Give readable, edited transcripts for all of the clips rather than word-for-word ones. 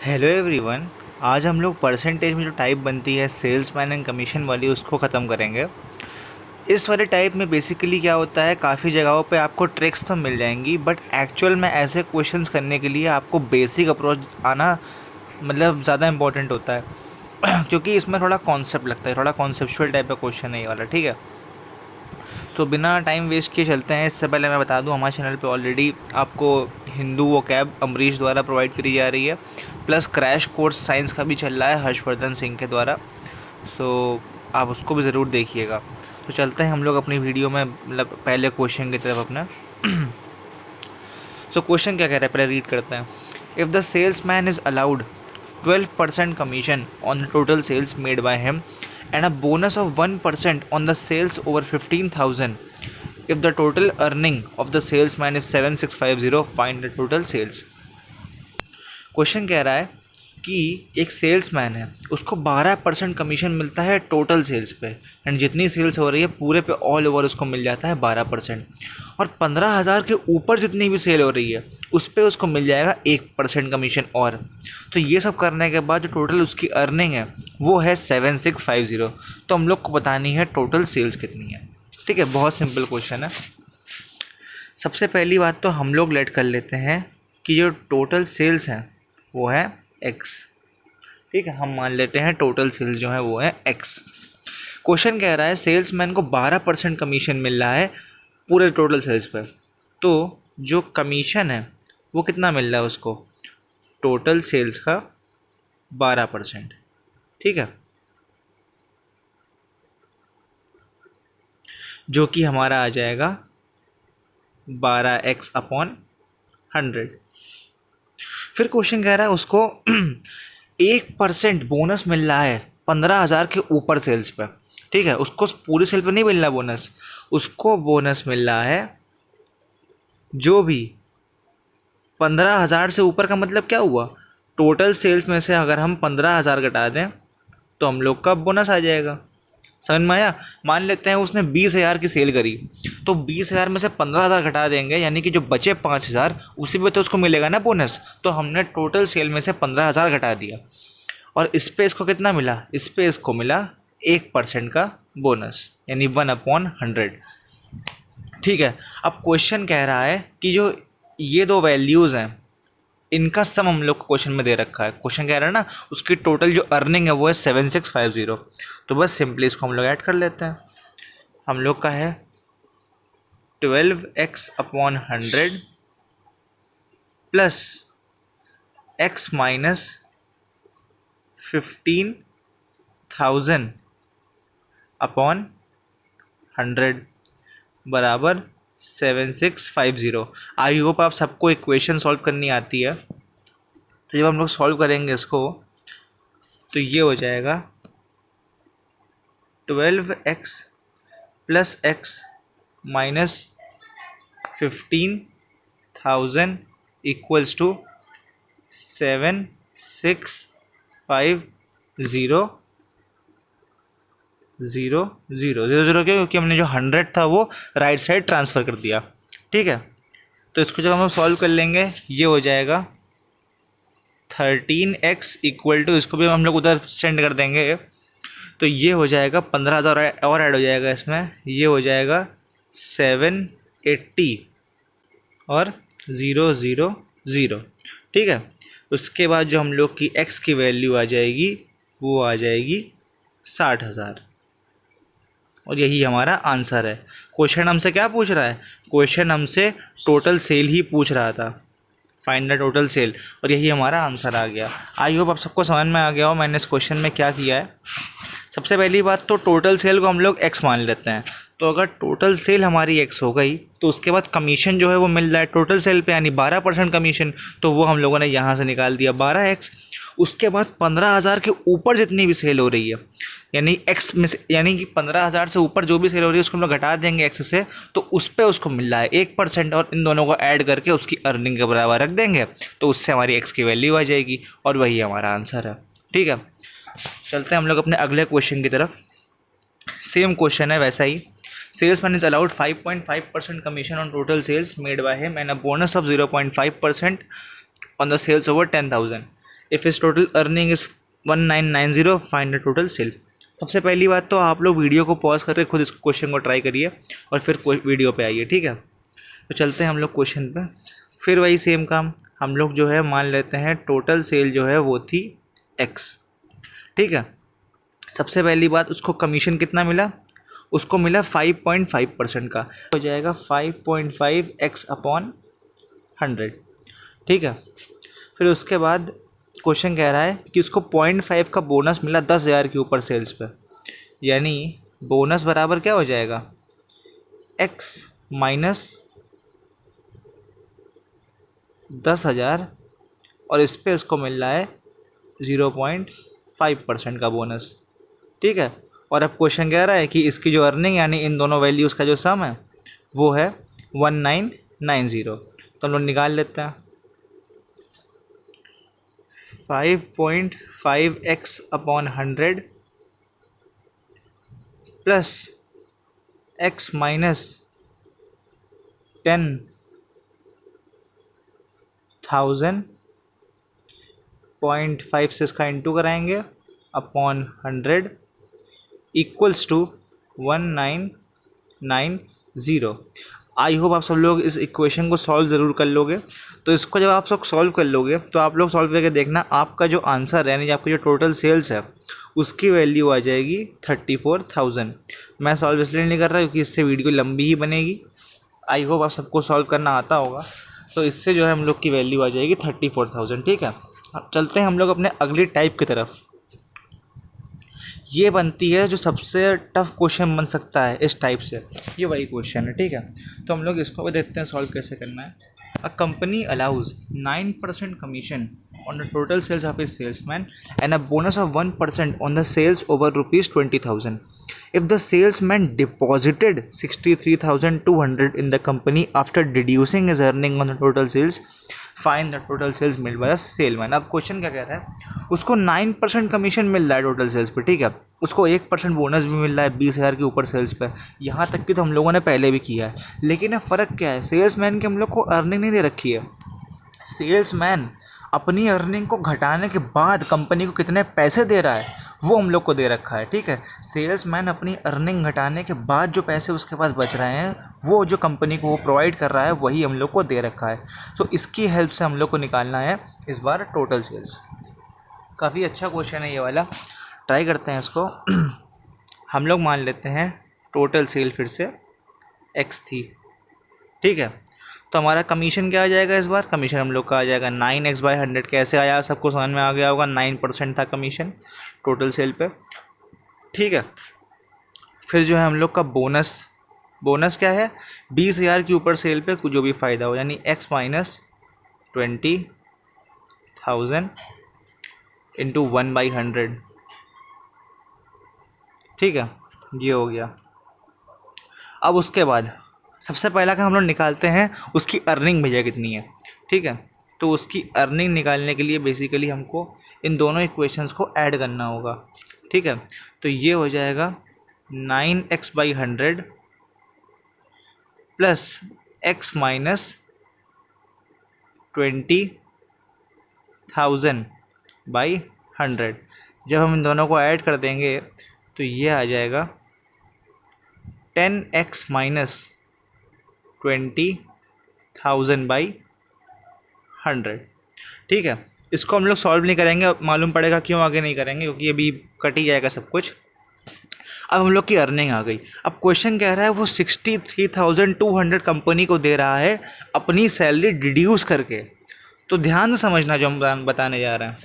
Hello everyone. आज हम लोग परसेंटेज में जो टाइप बनती है सेल्समैन एंड कमीशन वाली उसको ख़त्म करेंगे। इस वाले टाइप में बेसिकली क्या होता है, काफ़ी जगहों पे आपको ट्रिक्स तो मिल जाएंगी बट एक्चुअल में ऐसे क्वेश्चंस करने के लिए आपको बेसिक अप्रोच आना मतलब ज़्यादा इंपॉर्टेंट होता है क्योंकि इसमें थोड़ा कॉन्सेप्ट लगता है, थोड़ा कॉन्सेप्चुअल टाइप का क्वेश्चन है ये वाला। ठीक है, तो बिना टाइम वेस्ट किए चलते हैं। इससे पहले मैं बता दूं, हमारे चैनल पे ऑलरेडी आपको हिंदू वो कैब अमरीश द्वारा प्रोवाइड करी जा रही है, प्लस क्रैश कोर्स साइंस का भी चल रहा है हर्षवर्धन सिंह के द्वारा। सो आप उसको भी ज़रूर देखिएगा। तो चलते हैं हम लोग अपनी वीडियो में, मतलब पहले क्वेश्चन की तरफ अपना। सो क्वेश्चन क्या कह रहा है, पहले रीड करते हैं। If the salesman is allowed 12% commission on the total sales made by him and a bonus of 1% on the sales over 15,000 if the total earning of the salesman is 7650, find the total sales। Question कह रहा है कि एक salesman है, उसको 12% commission मिलता है total sales पे, एंड जितनी सेल्स हो रही है पूरे पे ऑल ओवर उसको मिल जाता है 12%, और 15,000 के ऊपर जितनी भी सेल हो रही है उस पर उसको मिल जाएगा 1% कमीशन और। तो ये सब करने के बाद जो टोटल उसकी अर्निंग है वो है 7650। तो हम लोग को बतानी है टोटल सेल्स कितनी है। ठीक है, बहुत सिंपल क्वेश्चन है। सबसे पहली बात तो हम लोग लेट कर लेते हैं कि जो टोटल सेल्स हैं वो है एक्स। ठीक है, हम मान लेते हैं टोटल सेल्स जो है वो है एक्स। क्वेश्चन कह रहा है सेल्समैन को 12% कमीशन मिल रहा है पूरे टोटल सेल्स पर, तो जो कमीशन है वो कितना मिल रहा है उसको, टोटल सेल्स का 12%। ठीक है, जो कि हमारा आ जाएगा 12x अपॉन 100। फिर क्वेश्चन कह रहा है उसको 1% बोनस मिल रहा है 15,000 के ऊपर सेल्स पे। ठीक है, उसको पूरी सेल पे नहीं मिल रहा बोनस, उसको बोनस मिल रहा है जो भी 15,000 से ऊपर का। मतलब क्या हुआ, टोटल सेल्स में से अगर हम 15,000 घटा दें तो हम लोग का बोनस आ जाएगा। समझ में आया। मान लेते हैं उसने 20,000 की सेल करी, तो 20,000 में से 15,000 घटा देंगे, यानी कि जो बचे 5,000 उसी पे तो उसको मिलेगा ना बोनस। तो हमने टोटल सेल में से 15,000 घटा दिया, और इस पे इसको कितना मिला, इस पे इसको मिला 1% का बोनस, यानी 1/100। ठीक है, अब क्वेश्चन कह रहा है कि जो ये दो वैल्यूज़ हैं इनका सम हम लोग को क्वेश्चन में दे रखा है। क्वेश्चन कह रहा है ना उसकी टोटल जो अर्निंग है वो है 7650। तो बस सिंपली इसको हम लोग ऐड कर लेते हैं। हम लोग का है 12x upon 100 plus x minus 15,000 upon 100 बराबर 7650। आई होप आप सबको इक्वेशन सॉल्व करनी आती है। तो जब हम लोग सॉल्व करेंगे इसको तो ये हो जाएगा 12x plus x minus 15,000 equals to 7650 0 0 0 0 क्योंकि हमने जो 100 था वो राइट साइड ट्रांसफ़र कर दिया। ठीक है, तो इसको जब हम सॉल्व कर लेंगे ये हो जाएगा 13x इक्वल टू, इसको भी हम लोग उधर सेंड कर देंगे, तो ये हो जाएगा 15,000 और ऐड हो जाएगा इसमें, ये हो जाएगा 780 और 0 0 0। ठीक है, उसके बाद जो हम लोग की x की वैल्यू आ जाएगी वो आ जाएगी 60,000, और यही हमारा आंसर है। क्वेश्चन हमसे क्या पूछ रहा है, क्वेश्चन हमसे टोटल सेल ही पूछ रहा था, फाइंड द टोटल सेल, और यही हमारा आंसर आ गया। आई होप आप सबको समझ में आ गया हो मैंने इस क्वेश्चन में क्या किया है। सबसे पहली बात तो टोटल सेल को हम लोग x मान लेते हैं। तो अगर टोटल सेल हमारी x हो गई तो उसके बाद कमीशन जो है वो मिल रहा है टोटल सेल पे, यानी 12% कमीशन, तो वो हम लोगों ने यहाँ से निकाल दिया 12x। उसके बाद 15,000 के ऊपर जितनी भी सेल हो रही है, यानी x में से, यानी कि 15,000 से ऊपर जो भी सेल हो रही है उसको हम लोग घटा देंगे x से, तो उस पर उसको मिल रहा है 1%, और इन दोनों को ऐड करके उसकी अर्निंग के बराबर रख देंगे, तो उससे हमारी x की वैल्यू आ जाएगी, और वही हमारा आंसर है। ठीक है, चलते हैं हम लोग अपने अगले क्वेश्चन की तरफ। सेम क्वेश्चन है वैसा ही। Salesman is allowed 5.5% commission on total sales made by him and a bonus of 0.5% on the sales over 10,000 if is total earning is 1990, find the total sale. सबसे पहली बात तो आप लोग वीडियो को पॉज करके खुद इस क्वेश्चन को ट्राई करिए और फिर वीडियो पे आइए, ठीक है। तो चलते हैं हम लोग क्वेश्चन पे। फिर वही सेम काम हम लोग जो है मान लेते हैं टोटल सेल जो है वो थी एक्स, ठीक है। सबसे पहली बात उसको कमीशन कितना मिला, उसको मिला 5.5% का, हो जाएगा 5.5 एक्स अपॉन 100, ठीक है। फिर उसके बाद क्वेश्चन कह रहा है कि उसको 0.5 का बोनस मिला 10,000 के ऊपर सेल्स पे, यानी बोनस बराबर क्या हो जाएगा, एक्स माइनस 10,000 और इस पे इसको मिल रहा है 0.5% का बोनस, ठीक है। और अब क्वेश्चन कह रहा है कि इसकी जो अर्निंग यानी इन दोनों वैल्यूज़ का जो सम है वो है 1990, तो हम लोग निकाल लेते हैं। 5.5 x upon 100 plus x minus 10,000, 0.5 से इसका इंटू कराएंगे upon 100 equals to 1990। I hope आप सब लोग इस इक्वेशन को सॉल्व ज़रूर कर लोगे। तो इसको जब आप लोग सॉल्व कर लोगे तो आप लोग सॉल्व करके देखना आपका जो आंसर है यानी आपकी जो टोटल सेल्स है उसकी वैल्यू आ जाएगी 34,000। मैं सॉल्व इसलिए नहीं कर रहा क्योंकि इससे वीडियो लंबी ही बनेगी। आई होप आप सबको सॉल्व करना आता होगा। तो इससे जो है हम लोग की वैल्यू आ जाएगी 34,000, ठीक है। अब चलते हैं हम लोग अपने अगली टाइप की तरफ। ये बनती है जो सबसे टफ क्वेश्चन बन सकता है इस टाइप से, ये वही क्वेश्चन है, ठीक है। तो हम लोग इसको भी देखते हैं सॉल्व कैसे करना है। A company allows 9% commission on the total sales of its salesman and a bonus of 1% on the sales over ₹20,000. If the salesman deposited 63,200 in the company after deducing his earning on the total sales, find the total sales made by the salesman. अब question क्या कह रहा है, उसको 9% commission मिल रहा है total sales पे, ठीक है। उसको 1% बोनस भी मिल रहा है 20,000 के ऊपर सेल्स पे। यहाँ तक कि तो हम लोगों ने पहले भी किया है, लेकिन फ़र्क क्या है, सेल्समैन की हम लोग को अर्निंग नहीं दे रखी है। सेल्समैन अपनी अर्निंग को घटाने के बाद कंपनी को कितने पैसे दे रहा है वो हम लोग को दे रखा है, ठीक है। सेल्समैन अपनी अर्निंग घटाने के बाद जो पैसे उसके पास बच रहे हैं वो जो कंपनी को वो प्रोवाइड कर रहा है वही हम लोग को दे रखा है। तो इसकी हेल्प से हम लोग को निकालना है इस बार टोटल सेल्स। काफ़ी अच्छा क्वेश्चन है ये वाला, ट्राई करते हैं इसको। हम लोग मान लेते हैं टोटल सेल फिर से एक्स थी, ठीक है। तो हमारा कमीशन क्या आ जाएगा इस बार, कमीशन हम लोग का आ जाएगा 9x/100। कैसे आया सबको समझ में आ गया होगा, 9% था कमीशन टोटल सेल पे, ठीक है। फिर जो है हम लोग का बोनस क्या है, 20,000 के ऊपर सेल पे जो भी फ़ायदा हो, यानी x माइनस 20,000 इंटू 1/100, ठीक है। ये हो गया। अब उसके बाद सबसे पहला का हम लोग निकालते हैं उसकी अर्निंग भैया कितनी है, ठीक है। तो उसकी अर्निंग निकालने के लिए बेसिकली हमको इन दोनों इक्वेशंस को ऐड करना होगा, ठीक है। तो ये हो जाएगा 9x/100 प्लस x माइनस 20,000/100। जब हम इन दोनों को ऐड कर देंगे तो ये आ जाएगा 10x माइनस 20,000/100, ठीक है। इसको हम लोग सॉल्व नहीं करेंगे, मालूम पड़ेगा क्यों आगे नहीं करेंगे, क्योंकि अभी कट ही जाएगा सब कुछ। अब हम लोग की अर्निंग आ गई। अब क्वेश्चन कह रहा है वो 63,200 कंपनी को दे रहा है अपनी सैलरी डिड्यूस करके। तो ध्यान से समझना जो हम बताने जा रहे हैं,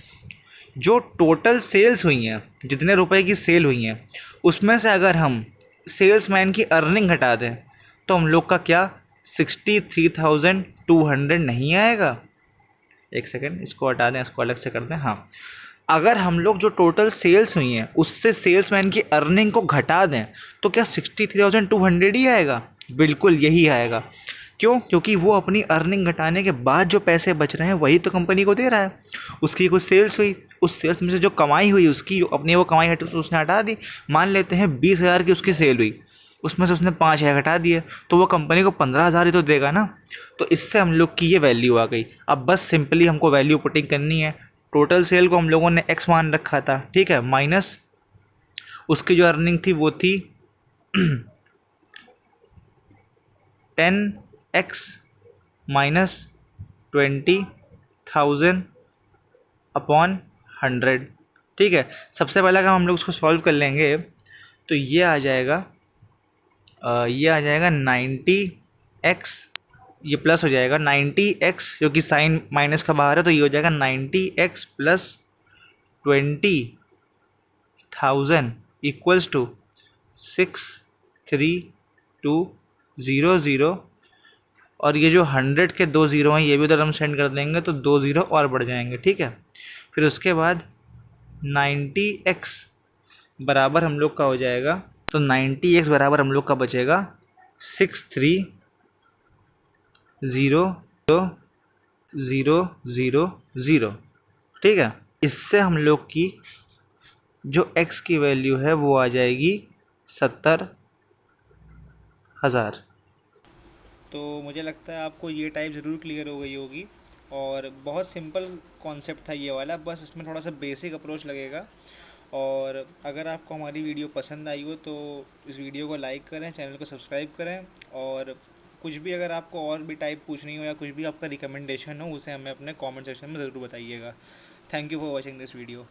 जो टोटल सेल्स हुई हैं, जितने रुपए की सेल हुई हैं, उसमें से अगर हम सेल्समैन की अर्निंग घटा दें तो हम लोग का क्या 63,200 नहीं आएगा। एक सेकेंड, इसको हटा दें, इसको अलग से कर दें। हाँ, अगर हम लोग जो टोटल सेल्स हुई हैं उससे सेल्समैन की अर्निंग को घटा दें तो क्या 63,200 ही आएगा? बिल्कुल यही आएगा। क्यों? क्योंकि वो अपनी अर्निंग घटाने के बाद जो पैसे बच रहे हैं वही तो कंपनी को दे रहा है। उसकी कुछ सेल्स हुई, उस सेल्स में से जो कमाई हुई उसकी, जो अपनी वो कमाई हटी उसने हटा दी। मान लेते हैं 20,000 की उसकी सेल हुई, उसमें से उसने 5,000 घटा दिए, तो वो कंपनी को 15,000 ही तो देगा ना। तो इससे हम लोग की ये वैल्यू आ गई। अब बस सिंपली हमको वैल्यू पुटिंग करनी है। टोटल सेल को हम लोगों ने x मान रखा था, ठीक है, माइनस उसकी जो अर्निंग थी वो थी 10x माइनस 20,000 अपॉन 100, ठीक है। सबसे पहला काम हम लोग उसको सॉल्व कर लेंगे, तो ये आ जाएगा 90x, ये प्लस हो जाएगा 90x, जो कि साइन माइनस का बाहर है, तो ये हो जाएगा 90x प्लस 20,000 इक्वल्स टू 63200, और ये जो 100 के 2 ज़ीरो हैं ये भी उधर हम सेंड कर देंगे, तो 2 ज़ीरो और बढ़ जाएंगे, ठीक है। फिर उसके बाद 90x बराबर हम लोग का हो जाएगा, तो 90x बराबर हम लोग का बचेगा 63000, ठीक है। इससे हम लोग की जो x की वैल्यू है वो आ जाएगी 70,000। तो मुझे लगता है आपको ये टाइप ज़रूर क्लियर हो गई होगी, और बहुत सिंपल कॉन्सेप्ट था ये वाला, बस इसमें थोड़ा सा बेसिक अप्रोच लगेगा। और अगर आपको हमारी वीडियो पसंद आई हो तो इस वीडियो को लाइक करें, चैनल को सब्सक्राइब करें, और कुछ भी अगर आपको और भी टाइप पूछनी हो या कुछ भी आपका रिकमेंडेशन हो उसे हमें अपने कमेंट सेक्शन में ज़रूर बताइएगा। Thank you for watching this video.